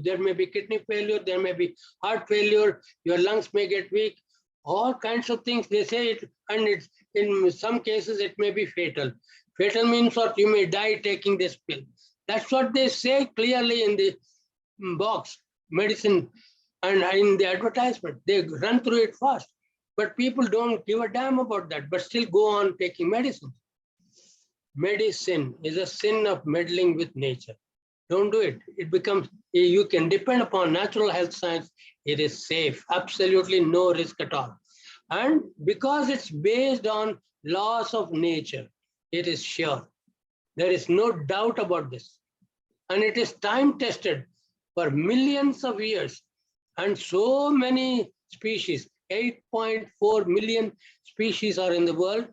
there may be kidney failure, there may be heart failure, your lungs may get weak, all kinds of things they say it, and it's, in some cases it may be fatal. Fatal means what? You may die taking this pill. That's what they say clearly in the box, medicine, and in the advertisement. They run through it fast. But people don't give a damn about that, but still go on taking medicine. Medicine is a sin of meddling with nature. Don't do it. It becomes, you can depend upon natural health science. It is safe, absolutely no risk at all. And because it's based on laws of nature, it is sure. There is no doubt about this. And it is time tested for millions of years. And so many species, 8.4 million species are in the world,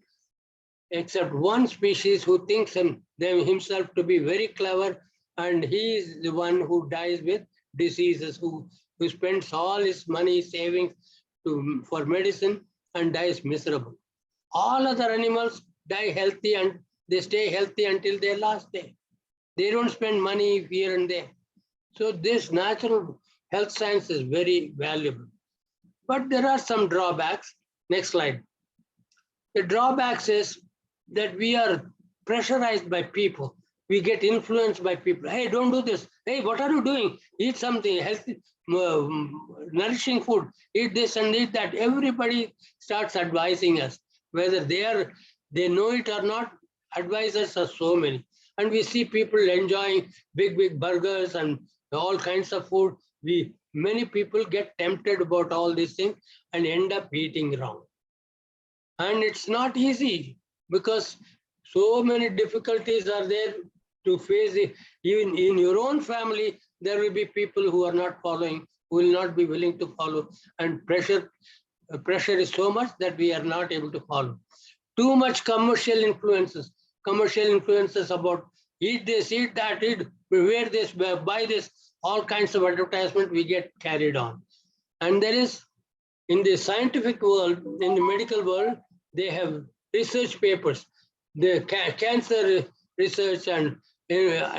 except one species who thinks himself to be very clever, and he is the one who dies with diseases, who spends all his money savings for medicine and dies miserable. All other animals die healthy and they stay healthy until their last day. They don't spend money here and there. So this natural health science is very valuable. But there are some drawbacks. Next slide. The drawbacks is that we are pressurized by people. We get influenced by people. Hey, don't do this. Hey, what are you doing? Eat something healthy, nourishing food. Eat this and eat that. Everybody starts advising us. Whether they know it or not, advisors are so many. And we see people enjoying big burgers and all kinds of food. Many people get tempted about all these things and end up eating wrong. And it's not easy because so many difficulties are there to face it. Even in your own family, there will be people who are not following, who will not be willing to follow, and pressure is so much that we are not able to follow. Too much commercial influences about eat this, eat that, wear this, buy this, all kinds of advertisement we get carried on. And there is, in the scientific world, in the medical world, they have research papers, the cancer research and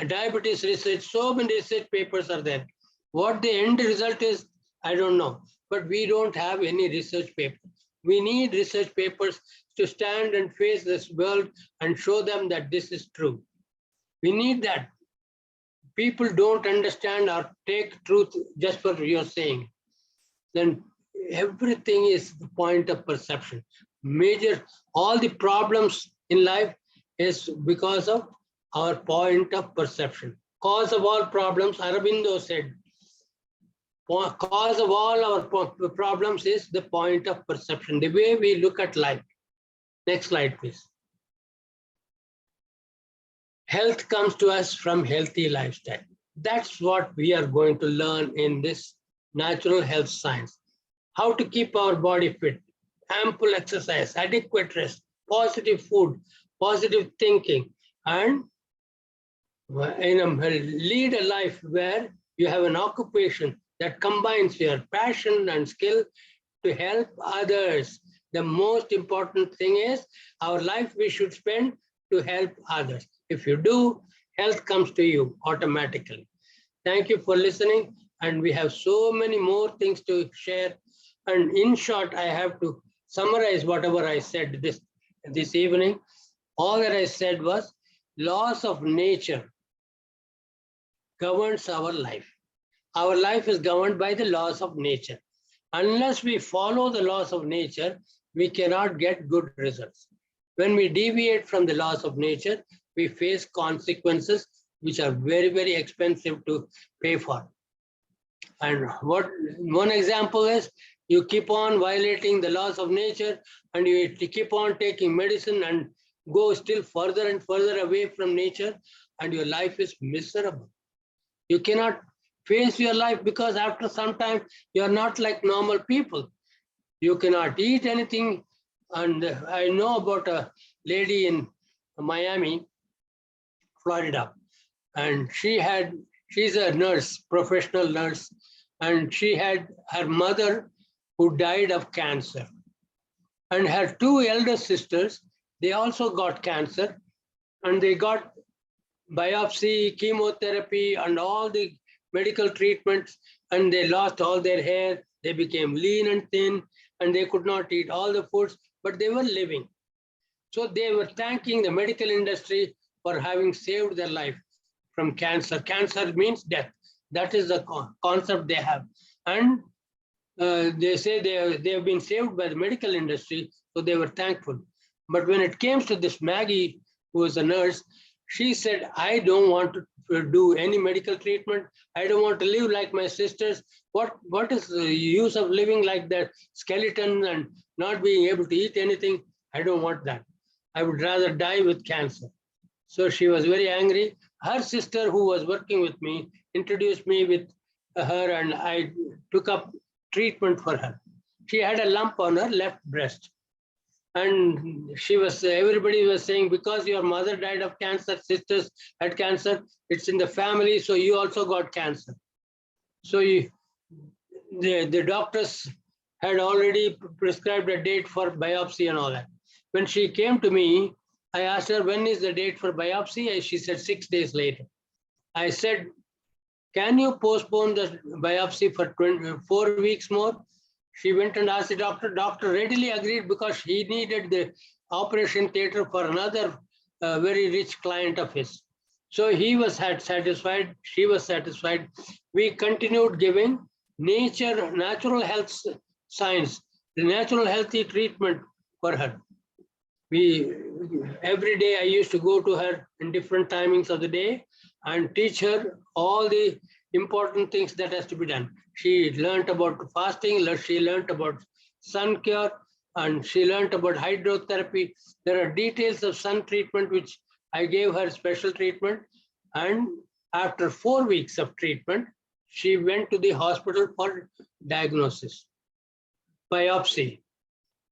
diabetes research, so many research papers are there. What the end result is, I don't know, but we don't have any research paper. We need research papers to stand and face this world and show them that this is true. We need that. People don't understand or take truth just for your saying. Then everything is the point of perception. All the problems in life is because of our point of perception. Cause of all problems, Aurobindo said, cause of all our problems is the point of perception, the way we look at life. Next slide, please. Health comes to us from healthy lifestyle. That's what we are going to learn in this natural health science. How to keep our body fit, ample exercise, adequate rest, positive food, positive thinking, and lead a life where you have an occupation that combines your passion and skill to help others. The most important thing is our life we should spend to help others. If you do, health comes to you automatically. Thank you for listening. And we have so many more things to share. And in short, I have to summarize whatever I said this evening. All that I said was laws of nature governs our life. Our life is governed by the laws of nature. Unless we follow the laws of nature, we cannot get good results. When we deviate from the laws of nature, we face consequences which are very expensive to pay for. And one example is you keep on violating the laws of nature and you keep on taking medicine and go still further and further away from nature, and your life is miserable. You cannot face your life because after some time you are not like normal people. You cannot eat anything. And I know about a lady in Miami, Florida, and she's a nurse, professional nurse, and she had her mother who died of cancer. And her two elder sisters, they also got cancer, and they got biopsy, chemotherapy, and all the medical treatments, and they lost all their hair. They became lean and thin, and they could not eat all the foods, but they were living. So they were thanking the medical industry for having saved their life from cancer. Cancer means death. That is the concept they have. And they say they have been saved by the medical industry, so they were thankful. But when it came to this Maggie, who was a nurse, she said, I don't want to do any medical treatment. I don't want to live like my sisters. What is the use of living like that skeleton and not being able to eat anything? I don't want that. I would rather die with cancer. So she was very angry. Her sister, who was working with me, introduced me with her, and I took up treatment for her. She had a lump on her left breast. And everybody was saying, because your mother died of cancer, sisters had cancer, it's in the family, so you also got cancer. So the doctors had already prescribed a date for biopsy and all that. When she came to me, I asked her, when is the date for biopsy? And she said 6 days later. I said, can you postpone the biopsy for 4 weeks more? She went and asked the doctor. Doctor readily agreed because he needed the operation theater for another very rich client of his. So he was satisfied. She was satisfied. We continued giving natural health science, the natural healthy treatment for her. Every day I used to go to her in different timings of the day and teach her all the important things that has to be done. She learned about fasting, she learned about sun cure, and she learned about hydrotherapy. There are details of sun treatment, which I gave her special treatment. And after 4 weeks of treatment, she went to the hospital for diagnosis, biopsy.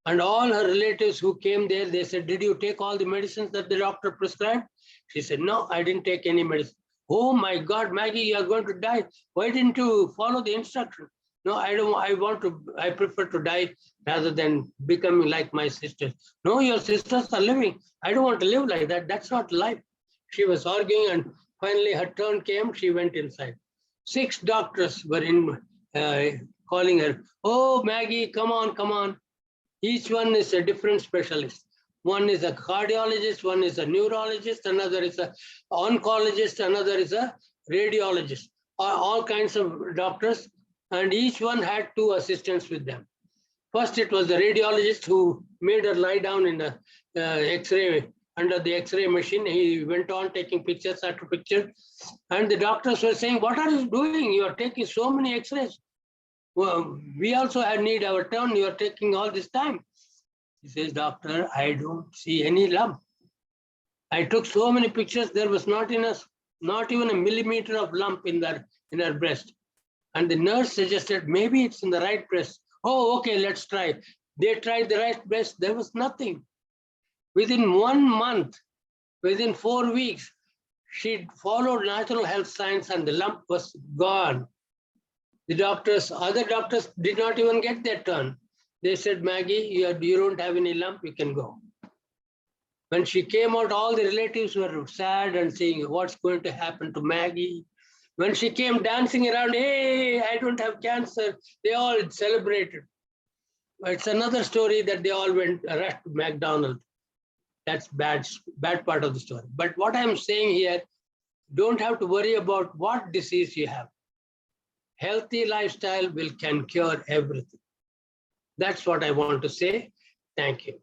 And all her relatives who came there, they said, did you take all the medicines that the doctor prescribed? She said, no, I didn't take any medicine. Oh my God, Maggie, you are going to die. Why didn't you follow the instruction? No, I don't, I prefer to die rather than becoming like my sisters. No, your sisters are living. I don't want to live like that. That's not life. She was arguing, and finally her turn came, she went inside. 6 doctors were calling her, oh, Maggie, come on, come on. Each one is a different specialist. One is a cardiologist, one is a neurologist, another is an oncologist, another is a radiologist. All kinds of doctors, and each one had 2 assistants with them. First, it was the radiologist who made her lie down in the X-ray, under the X-ray machine. He went on taking pictures after picture. And the doctors were saying, what are you doing? You are taking so many X-rays. Well, we also need our turn. You are taking all this time. He says, doctor, I don't see any lump. I took so many pictures. There was not even a millimeter of lump in her breast. And the nurse suggested, maybe it's in the right breast. Oh, okay, let's try. They tried the right breast. There was nothing. Within 1 month, within 4 weeks, she followed natural health science and the lump was gone. The other doctors did not even get their turn. They said, Maggie, you don't have any lump, you can go. When she came out, all the relatives were sad and saying, what's going to happen to Maggie? When she came dancing around, hey, I don't have cancer, they all celebrated. It's another story that they all went rushed to McDonald's. That's bad part of the story. But what I'm saying here, don't have to worry about what disease you have. Healthy lifestyle can cure everything. That's what I want to say. Thank you.